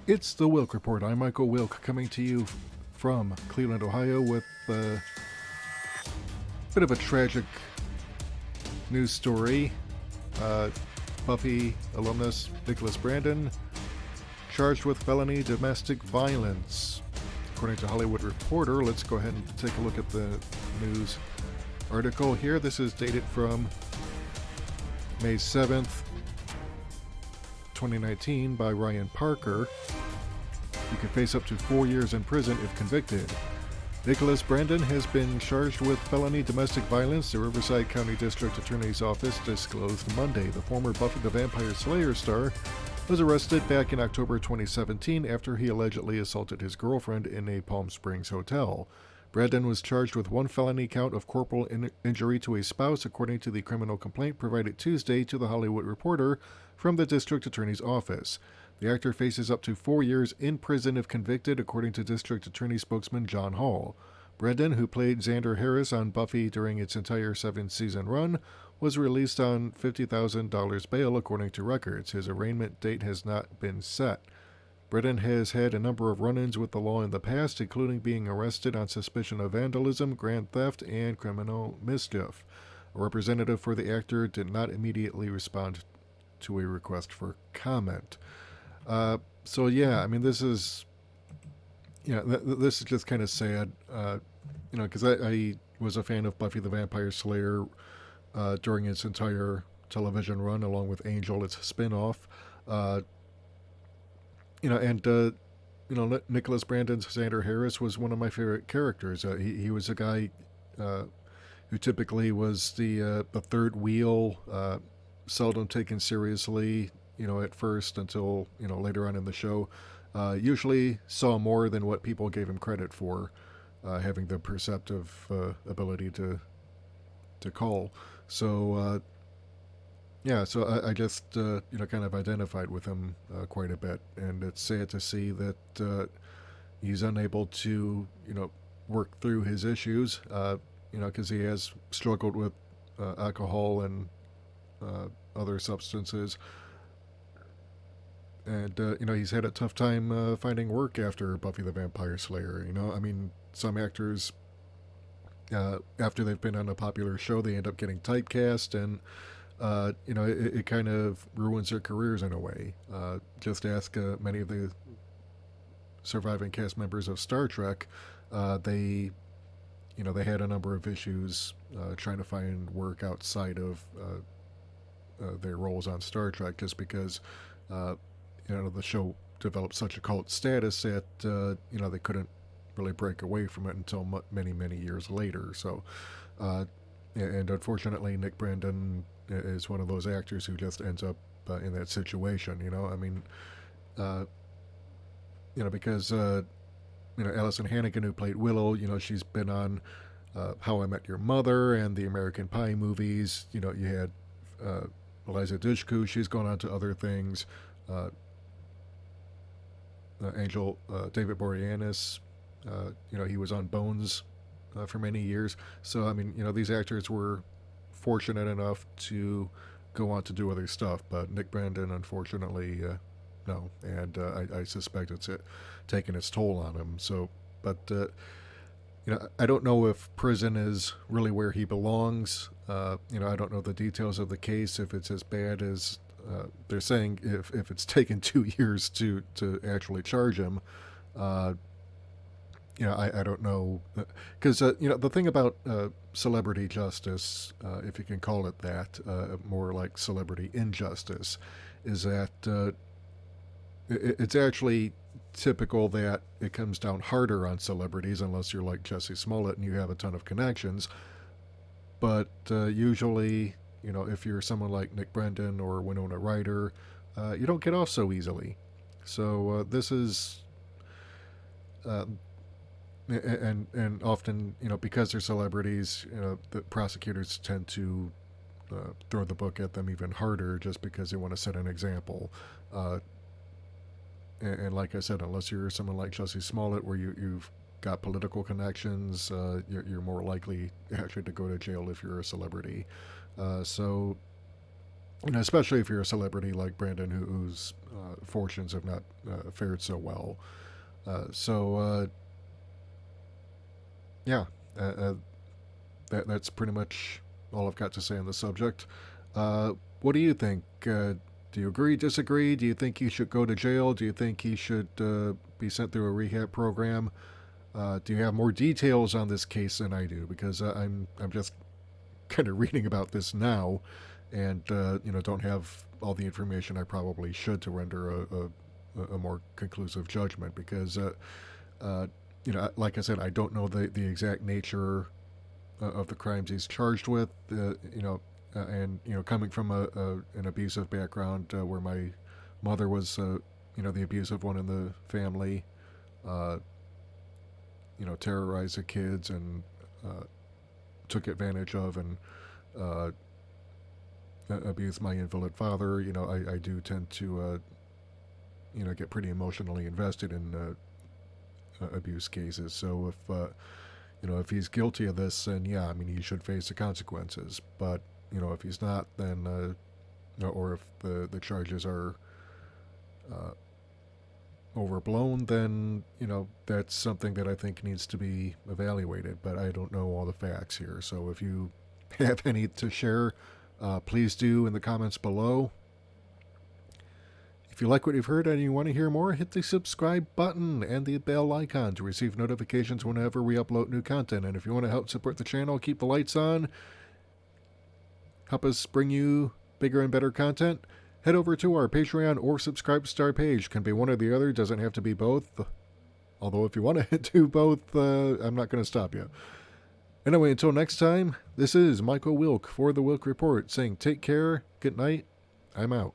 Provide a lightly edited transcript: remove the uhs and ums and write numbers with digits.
It's the Wilk Report. I'm Michael Wilk, coming to you from Cleveland, Ohio, with a bit of a tragic news story. Buffy alumnus Nicholas Brendon charged with felony domestic violence. According to Hollywood Reporter, let's go ahead and take a look at the news article here. This is dated from May 7th, 2019 by Ryan Parker. He could face up to 4 years in prison if convicted. Nicholas Brendon has been charged with felony domestic violence, the Riverside County District Attorney's Office disclosed Monday. The former Buffy the Vampire Slayer star was arrested back in October 2017 after he allegedly assaulted his girlfriend in a Palm Springs hotel. Brendon was charged with one felony count of corporal injury to a spouse, according to the criminal complaint provided Tuesday to The Hollywood Reporter from the district attorney's office. The actor faces up to 4 years in prison if convicted, according to district attorney spokesman John Hall. Brendon, who played Xander Harris on Buffy during its entire 7-season run, was released on $50,000 bail, according to records. His arraignment date has not been set. Brendon has had a number of run-ins with the law in the past, including being arrested on suspicion of vandalism, grand theft, and criminal mischief. A representative for the actor did not immediately respond to a request for comment. So yeah, I mean, this is just kind of sad, because I was a fan of Buffy the Vampire Slayer during its entire television run, along with Angel, its spin-off. Nicholas Brandon's Xander Harris was one of my favorite characters. He was a guy who typically was the third wheel, seldom taken seriously, at first until, later on in the show. Usually saw more than what people gave him credit for, having the perceptive ability to call. So, so I just, kind of identified with him quite a bit. And it's sad to see that he's unable to, work through his issues, because he has struggled with alcohol and other substances. And, he's had a tough time finding work after Buffy the Vampire Slayer. I mean, some actors, after they've been on a popular show, they end up getting typecast, and, it kind of ruins their careers in a way. Just ask many of the surviving cast members of Star Trek. They had a number of issues trying to find work outside of their roles on Star Trek, just because the show developed such a cult status that they couldn't really break away from it until many years later. So, and unfortunately, Nick Brendon is one of those actors who just ends up in that situation. I mean, because Allison Hannigan, who played Willow, she's been on How I Met Your Mother and the American Pie movies. You had Eliza Dushku. She's gone on to other things. Angel David Boreanaz, he was on Bones for many years. So, I mean, these actors were fortunate enough to go on to do other stuff, but Nick Brendon, unfortunately, no. And I suspect it's taken its toll on him. So, but, I don't know if prison is really where he belongs. I don't know the details of the case, if it's as bad as they're saying, if it's taken 2 years to actually charge him. I don't know, because the thing about celebrity justice, if you can call it that, more like celebrity injustice, is that it's actually typical that it comes down harder on celebrities, unless you're like Jesse Smollett and you have a ton of connections. But usually, if you're someone like Nick Brendon or Winona Ryder, you don't get off so easily. So this is, and often, because they're celebrities, the prosecutors tend to throw the book at them even harder, just because they want to set an example. And like I said, unless you're someone like Jesse Smollett, where you've got political connections, you're more likely actually to go to jail if you're a celebrity. So, especially if you're a celebrity like Brandon, who's fortunes have not fared so well. Yeah, that's pretty much all I've got to say on the subject. What do you think? Do you agree, disagree? Do you think he should go to jail? Do you think he should be sent through a rehab program? Do you have more details on this case than I do? Because I'm just kind of reading about this now, and don't have all the information I probably should to render a more conclusive judgment. Because like I said, I don't know the exact nature of the crimes he's charged with. And coming from an abusive background where my mother was the abusive one in the family, terrorized the kids and took advantage of and abused my invalid father. I do tend to get pretty emotionally invested in abuse cases. So if he's guilty of this, then yeah, I mean, he should face the consequences. But if he's not, then or if the charges are overblown, then that's something that I think needs to be evaluated. But I don't know all the facts here. So if you have any to share, please do in the comments below. If you like what you've heard and you want to hear more, hit the subscribe button and the bell icon to receive notifications whenever we upload new content. And if you want to help support the channel, keep the lights on, help us bring you bigger and better content, head over to our Patreon or Subscribe Star page. Can be one or the other, doesn't have to be both. Although if you want to do both, I'm not going to stop you. Anyway, until next time, this is Michael Wilk for the Wilk Report saying take care, good night, I'm out.